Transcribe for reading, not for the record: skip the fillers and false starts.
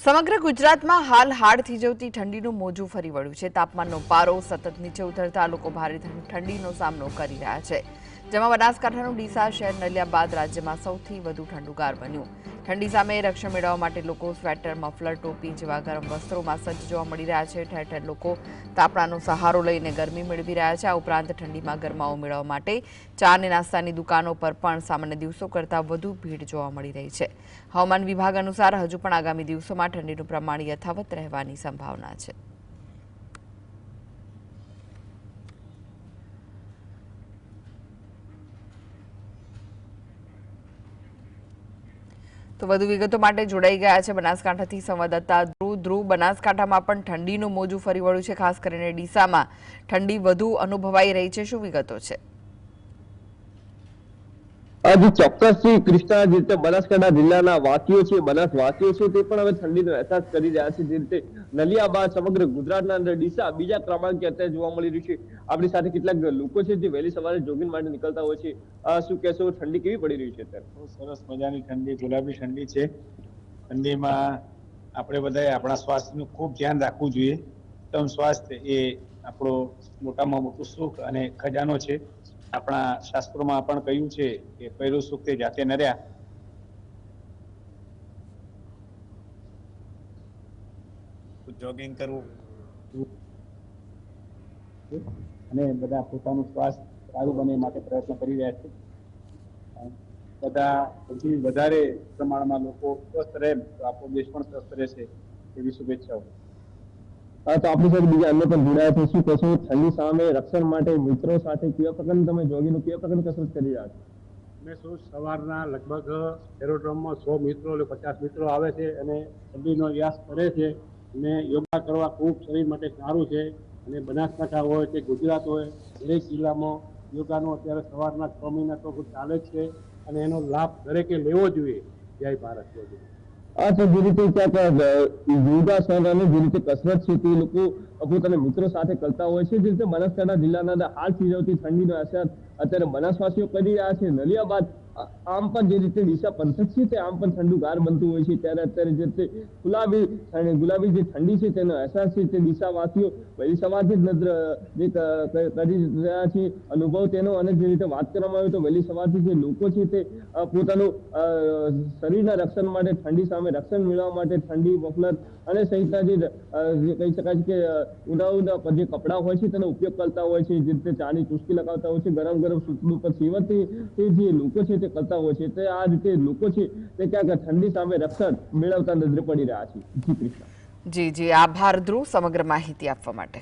સમગ્ર ગુજરાતમાં હાલ હાડ થીજવતી ઠંડીનું મોજું ફરી વળ્યું છે। તાપમાનનો પારો સતત નીચે ઉતરતા લોકો ભારે ઠંડીનો સામનો કરી રહ્યા છે। જેમાં બનાસકાંઠાનું ડીસા શહેર નલિયા બાદ રાજ્યમાં સૌથી વધુ ઠંડુગાર બન્યું। ઠંડી સામે રક્ષણ મેળવવા માટે લોકો સ્વેટર, મફલર, ટોપી જેવા ગરમ વસ્ત્રોમાં સજ્જ જોવા મળી રહ્યા છે। ઠેર ઠેર લોકો તાપણાનો સહારો લઈને ગરમી મેળવી રહ્યા છે। આ ઉપરાંત ઠંડીમાં ગરમાવો મેળવવા માટે ચા અને નાસ્તાની દુકાનો પર પણ સામાન્ય દિવસો કરતાં વધુ ભીડ જોવા મળી રહી છે। હવામાન વિભાગ અનુસાર હજુ પણ આગામી દિવસોમાં ઠંડીનું પ્રમાણ યથાવત રહેવાની સંભાવના છે। તો વધુ વિગતો માટે જોડાઈ ગયા છે બનાસકાંઠાથી સંવાદદાતા ધ્રુવ। બનાસકાંઠામાં પણ ઠંડીનું મોજું ફરી વળ્યું છે। ખાસ કરીને ડીસામાં ઠંડી વધુ અનુભવાઈ રહી છે। શું વિગતો છે? આજે ચોક્કસથી કૃષ્ણા જે રીતે બનાસકાંઠા જિલ્લાના વાસીઓ છે, બનાસવાસીઓ છે તે પણ હવે ઠંડીનો અહેસાસ કરી રહ્યા છે। જે રીતે નલિયા બાદ સમગ્ર ગુજરાતના અંદર ડીસા બીજા ક્રમાંકે અત્યારે જોવા મળી રહ્યું છે। આપણી સાથે કેટલાક લોકો છે જે વહેલી સવારે જોગિંગ માટે નીકળતા હોય છે। શું કહેશો, ઠંડી કેવી પડી રહી છે અત્યારે? બહુ સરસ મજાની ઠંડી, ગુલાબી ઠંડી છે। ઠંડીમાં આપણે બધાએ આપણા સ્વાસ્થ્યનું ખૂબ ધ્યાન રાખવું જોઈએ। ઉત્તમ સ્વાસ્થ્ય એ આપણો મોટામાં મોટું સુખ અને ખજાનો છે। આપણા શાસ્ત્રોમાં પણ કહ્યું છે કે પહેલું સુખ તે જાતે નર્યા। જોગિંગ કરવું અને બધા પોતાનું સ્વાસ્થ્ય સારું બને માટે પ્રયત્ન કરી રહ્યા છે। બધા સૌથી વધારે પ્રમાણમાં લોકો સ્વસ્થ રહે તો આપણો દેશ પણ સ્વસ્થ રહેશે એવી શુભેચ્છાઓ। તો આપણી સાથે બીજા અન્ય પણ જોડાયા છે। શું કહેશો, ઠંડી સામે રક્ષણ માટે મિત્રો સાથે કેવા પ્રકારની તમે જોગીનું કેવા પ્રકારની કસરત કરી રહ્યા છો? અમે શું સવારના લગભગ એરોડ્રોમમાં 100 મિત્રો એટલે 50 મિત્રો આવે છે અને ઠંડીનો રિયાઝ કરે છે અને યોગા કરવા ખૂબ શરીર માટે સારું છે। અને બનાસકાંઠા હોય કે ગુજરાત હોય, દરેક જિલ્લામાં યોગાનો અત્યારે સવારના 6 મહિના તો ચાલે જ છે અને એનો લાભ દરેકે લેવો જોઈએ। જય ભારત। તો જે રીતે ક્યાંક યોગાસન અને જે રીતે કસરત છે તે લોકો પોતાના મિત્રો સાથે કરતા હોય છે। જે રીતે બનાસકાંઠા જિલ્લાના અંદર હાલ થીજવતી ઠંડીનો અસર અત્યારે બનાસવાસીઓ કરી રહ્યા છે। નલિયા બાદ આમ પણ જે રીતે ડીસા પંથક છે તે આમ પણ ઠંડુગાર બનતું હોય છે। ત્યારે અત્યારે જે રીતે ગુલાબી જે ઠંડી છે તેનો અહેસાસ છે તે ડીસાવાસીઓ વહેલી સવારથી જ કરી રહ્યા છે અનુભવ તેનો। અને જે રીતે વાત કરવામાં આવે તો વહેલી સવારથી જે લોકો છે તે પોતાનું શરીરના રક્ષણ માટે, ઠંડી સામે રક્ષણ મેળવવા માટે ઠંડી, મફલર અને સહિતના જે કહી શકાય છે કે ઊંડા જે કપડાં હોય છે તેનો ઉપયોગ કરતા હોય છે। જે રીતે ચાની ચુસ્કી લગાવતા હોય છે, ગરમ ગરમ સૂતનું પર સેવનથી તે જે લોકો છે તે કરતા હોય છે। તે આ રીતે લોકો છે તે ક્યાંક ઠંડી સામે રક્ષણ મેળવતા નજરે પડી રહ્યા છે। જી કૃષ્ણ। જી, આભાર ધ્રુવ સમગ્ર માહિતી આપવા માટે।